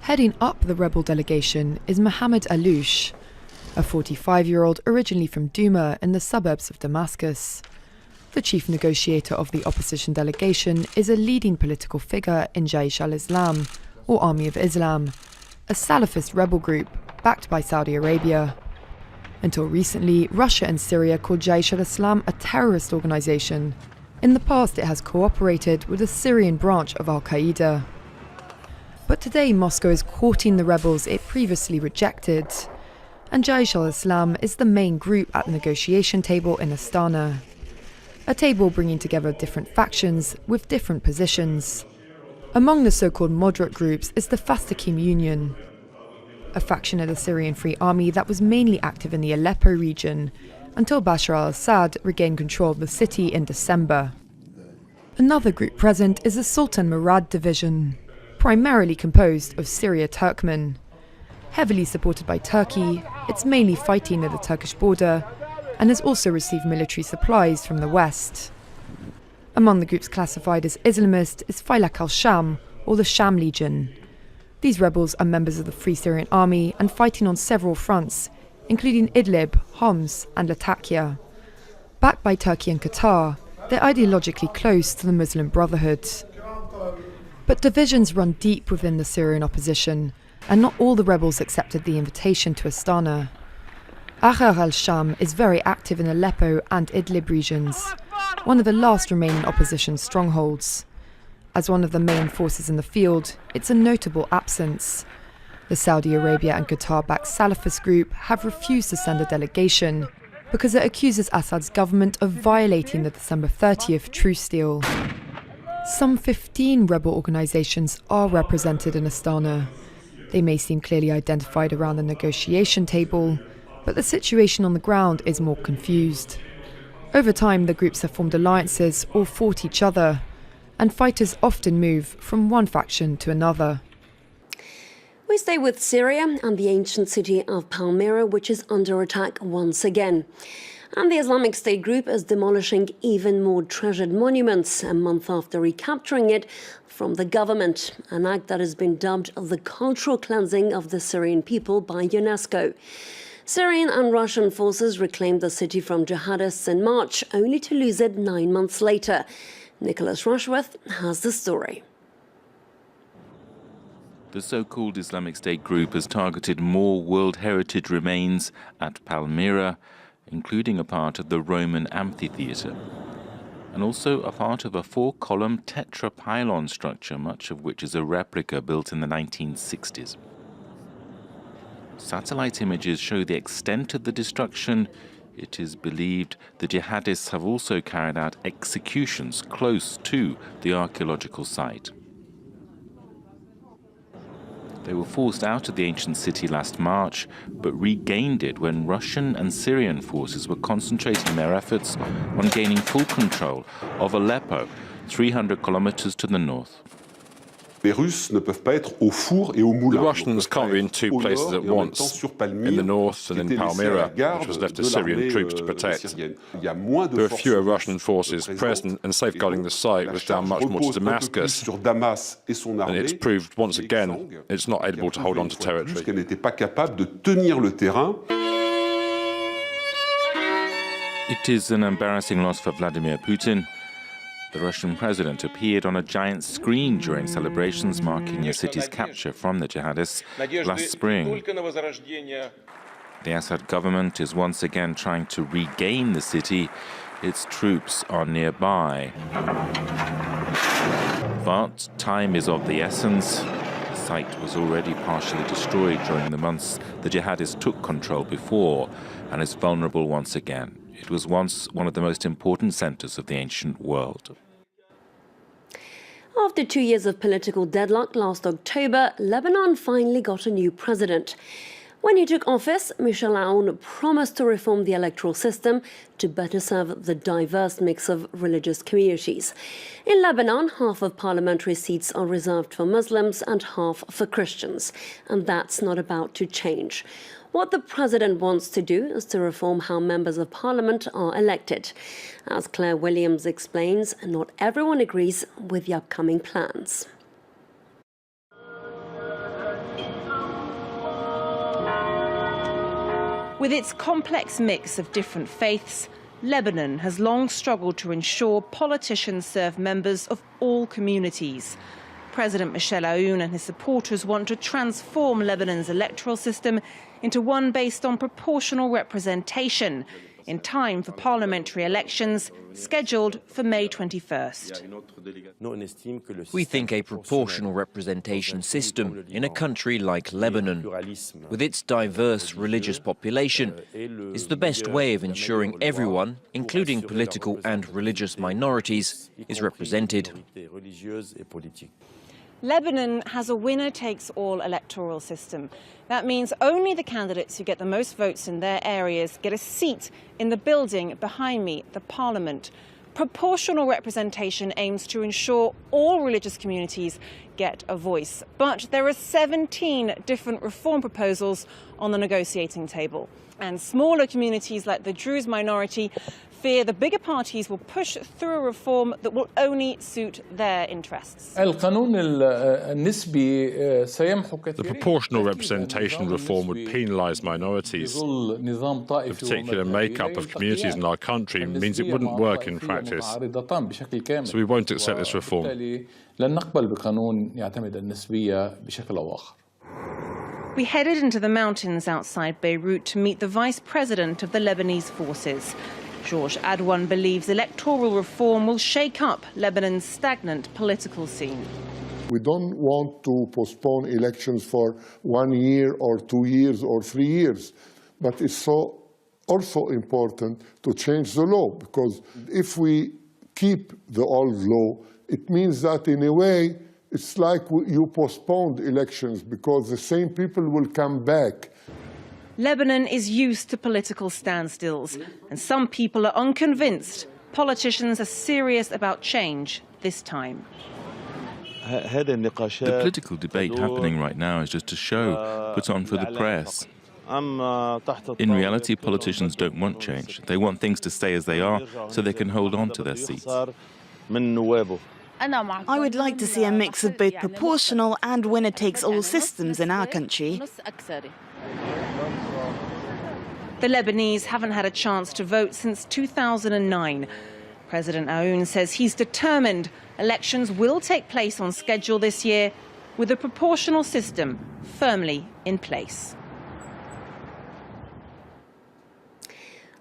Heading up the rebel delegation is Mohammed Alouche, a 45-year-old originally from Douma in the suburbs of Damascus. The chief negotiator of the opposition delegation is a leading political figure in Jaish al-Islam, or Army of Islam, a Salafist rebel group backed by Saudi Arabia. Until recently, Russia and Syria called Jaish al-Islam a terrorist organization. In the past, it has cooperated with the Syrian branch of al-Qaeda. But today, Moscow is courting the rebels it previously rejected, and Jaish al-Islam is the main group at the negotiation table in Astana. A table bringing together different factions with different positions. Among the so-called moderate groups is the Fastakim Union, a faction of the Syrian Free Army that was mainly active in the Aleppo region until Bashar al-Assad regained control of the city in December. Another group present is the Sultan Murad division, primarily composed of Syria Turkmen. Heavily supported by Turkey, it's mainly fighting near the Turkish border and has also received military supplies from the West. Among the groups classified as Islamist is Failaq al-Sham, or the Sham Legion. These rebels are members of the Free Syrian Army and fighting on several fronts, including Idlib, Homs and Latakia. Backed by Turkey and Qatar, they're ideologically close to the Muslim Brotherhood. But divisions run deep within the Syrian opposition, and not all the rebels accepted the invitation to Astana. Ahrar al-Sham is very active in Aleppo and Idlib regions, one of the last remaining opposition strongholds. As one of the main forces in the field, it's a notable absence. The Saudi Arabia and Qatar-backed Salafist group have refused to send a delegation because it accuses Assad's government of violating the December 30th truce deal. Some 15 rebel organizations are represented in Astana. They may seem clearly identified around the negotiation table, but the situation on the ground is more confused. Over time, the groups have formed alliances or fought each other, and fighters often move from one faction to another. We stay with Syria and the ancient city of Palmyra, which is under attack once again. And the Islamic State group is demolishing even more treasured monuments a month after recapturing it from the government, an act that has been dubbed the cultural cleansing of the Syrian people by UNESCO. Syrian and Russian forces reclaimed the city from jihadists in March, only to lose it 9 months later. Nicholas Rushworth has the story. The so-called Islamic State group has targeted more World Heritage remains at Palmyra, including a part of the Roman amphitheatre, and also a part of a 4-column tetrapylon structure, much of which is a replica built in the 1960s. Satellite images show the extent of the destruction. It is believed the jihadists have also carried out executions close to the archaeological site. They were forced out of the ancient city last March, but regained it when Russian and Syrian forces were concentrating their efforts on gaining full control of Aleppo, 300 kilometers to the north. The Russians can't be in two places at once, in the north and in Palmyra, which was left to Syrian troops to protect. There were fewer Russian forces present, and safeguarding the site was down much more to Damascus. And it's proved once again it's not able to hold on to territory. It is an embarrassing loss for Vladimir Putin. The Russian president appeared on a giant screen during celebrations marking the city's capture from the jihadists last spring. The Assad government is once again trying to regain the city. Its troops are nearby. But time is of the essence. The site was already partially destroyed during the months the jihadists took control before and is vulnerable once again. It was once one of the most important centers of the ancient world. After 2 years of political deadlock last October, Lebanon finally got a new president. When he took office, Michel Aoun promised to reform the electoral system to better serve the diverse mix of religious communities. In Lebanon, half of parliamentary seats are reserved for Muslims and half for Christians, and that's not about to change. What the president wants to do is to reform how members of parliament are elected. As Claire Williams explains, not everyone agrees with the upcoming plans. With its complex mix of different faiths, Lebanon has long struggled to ensure politicians serve members of all communities. President Michel Aoun and his supporters want to transform Lebanon's electoral system into one based on proportional representation, in time for parliamentary elections scheduled for May 21st. We think a proportional representation system in a country like Lebanon, with its diverse religious population, is the best way of ensuring everyone, including political and religious minorities, is represented. Lebanon has a winner-takes-all electoral system. That means only the candidates who get the most votes in their areas get a seat in the building behind me, the parliament. Proportional representation aims to ensure all religious communities get a voice. But there are 17 different reform proposals on the negotiating table. And smaller communities like the Druze minority fear the bigger parties will push through a reform that will only suit their interests. The proportional representation reform would penalise minorities. The particular makeup of communities in our country means it wouldn't work in practice. So we won't accept this reform. We headed into the mountains outside Beirut to meet the vice president of the Lebanese forces. George Adwan believes electoral reform will shake up Lebanon's stagnant political scene. We don't want to postpone elections for 1 year or 2 years or 3 years, but it's also important to change the law, because if we keep the old law, it means that in a way it's like you postponed elections, because the same people will come back. Lebanon is used to political standstills, and some people are unconvinced politicians are serious about change this time. The political debate happening right now is just a show put on for the press. In reality, politicians don't want change. They want things to stay as they are so they can hold on to their seats. I would like to see a mix of both proportional and winner-takes-all systems in our country. The Lebanese haven't had a chance to vote since 2009. President Aoun says he's determined elections will take place on schedule this year, with a proportional system firmly in place.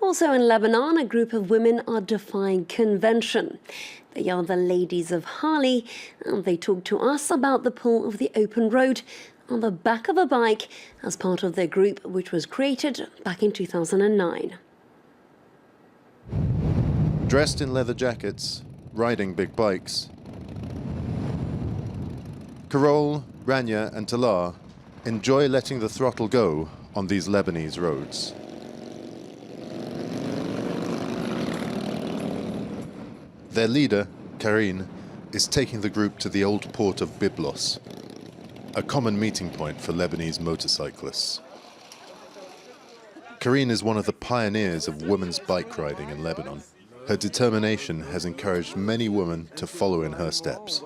Also in Lebanon, a group of women are defying convention. They are the ladies of Harley, and they talk to us about the pull of the open road on the back of a bike as part of their group, which was created back in 2009. Dressed in leather jackets, riding big bikes, Carol, Rania and Talar enjoy letting the throttle go on these Lebanese roads. Their leader, Karine, is taking the group to the old port of Byblos, a common meeting point for Lebanese motorcyclists. Karine is one of the pioneers of women's bike riding in Lebanon. Her determination has encouraged many women to follow in her steps.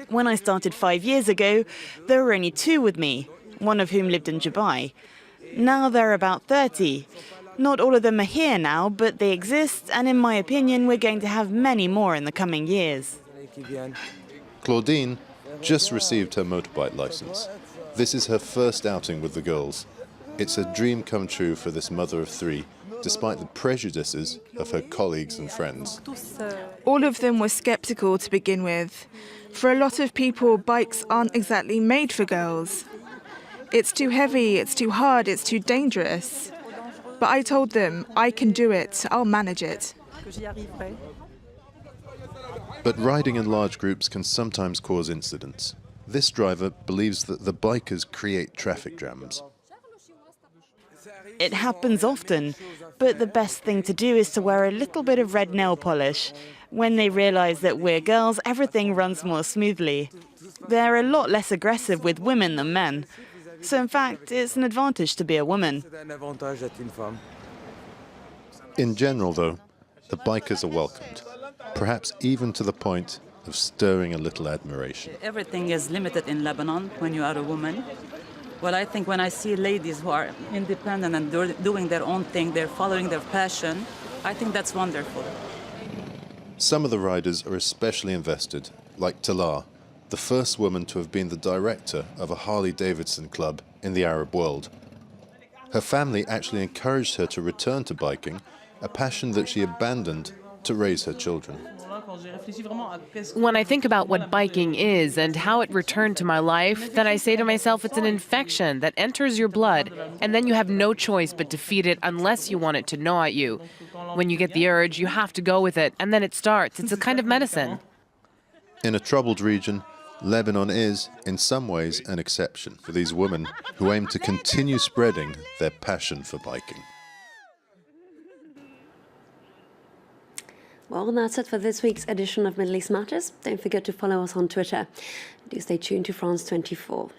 When I started 5 years ago, there were only 2 with me, one of whom lived in Dubai. Now there are about 30. Not all of them are here now, but they exist, and in my opinion, we're going to have many more in the coming years. Claudine just received her motorbike license. This is her first outing with the girls. It's a dream come true for this mother of 3, despite the prejudices of her colleagues and friends. All of them were skeptical to begin with. For a lot of people, bikes aren't exactly made for girls. It's too heavy, it's too hard, it's too dangerous. But I told them, I can do it, I'll manage it. But riding in large groups can sometimes cause incidents. This driver believes that the bikers create traffic jams. It happens often, but the best thing to do is to wear a little bit of red nail polish. When they realize that we're girls, everything runs more smoothly. They're a lot less aggressive with women than men. So in fact, it's an advantage to be a woman. In general, though, the bikers are welcomed, perhaps even to the point of stirring a little admiration. Everything is limited in Lebanon when you are a woman. Well, I think when I see ladies who are independent and doing their own thing, they're following their passion, I think that's wonderful. Some of the riders are especially invested, like Talar, the first woman to have been the director of a Harley-Davidson club in the Arab world. Her family actually encouraged her to return to biking, a passion that she abandoned to raise her children. When I think about what biking is and how it returned to my life, then I say to myself it's an infection that enters your blood, and then you have no choice but to feed it unless you want it to gnaw at you. When you get the urge, you have to go with it, and then it starts. It's a kind of medicine. In a troubled region, Lebanon is, in some ways, an exception for these women who aim to continue spreading their passion for biking. Well, that's it for this week's edition of Middle East Matters. Don't forget to follow us on Twitter. Do stay tuned to France 24.